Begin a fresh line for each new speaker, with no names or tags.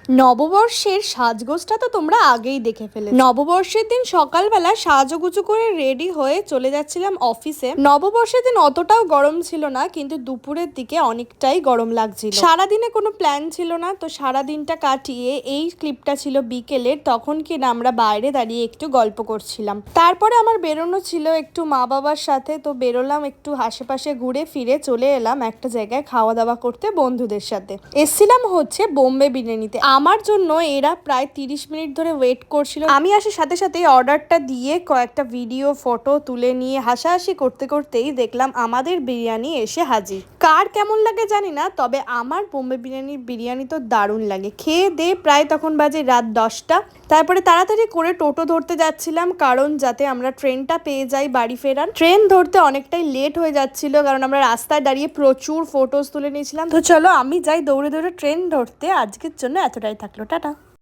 নববর্ষের সাজগোজটা তো তোমরা আগেই দেখে ফেলে। নববর্ষের দিন সকালবেলা সাজুগুজু করে রেডি হয়ে চলে যাচ্ছিলাম অফিসে। নববর্ষের দিন অতটাও গরম ছিল না, কিন্তু দুপুরের দিকে অনেকটাই গরম লাগছিল। সারাদিনে কোনো প্ল্যান ছিল না, তো সারাদিনটা কাটিয়ে এই ক্লিপটা ছিল বিকেলের। তখন কিনা আমরা বাইরে দাঁড়িয়ে একটু গল্প করছিলাম। তারপরে আমার বেরোনো ছিল একটু মা বাবার সাথে, তো বেরোলাম একটু আশেপাশে ঘুরে ফিরে চলে এলাম একটা জায়গায় খাওয়া দাওয়া করতে বন্ধুদের সাথে। এসছিলাম হচ্ছে বোম্বে বিরিয়ানিতে। আমার জন্য এরা প্রায় 30 মিনিট ধরে ওয়েট করছিল। আমি আসার সাথে সাথেই অর্ডারটা দিয়ে কয়েকটা ভিডিও ফটো তুলে নিয়ে হাসাহাসি করতে করতেই দেখলাম আমাদের বিরিয়ানি এসে হাজির। কার কেমন লাগে জানি না, তবে আমার বোম্বে বিরিয়ানি তো দারুণ লাগে। খেয়ে দে প্রায় তখন বাজে রাত 10টা। তারপরে তাড়াতাড়ি করে টোটো ধরতে যাচ্ছিলাম, কারণ যাতে আমরা ট্রেনটা পেয়ে যাই বাড়ি ফেরার। ট্রেন ধরতে অনেকটাই লেট হয়ে যাচ্ছিল, কারণ আমরা রাস্তায় দাঁড়িয়ে প্রচুর ফটোজ তুলে নিয়েছিলাম। তো চলো আমি যাই দৌড়ে দৌড়ে ট্রেন ধরতে। আজকের জন্য এতটাই থাকলো, টাটা।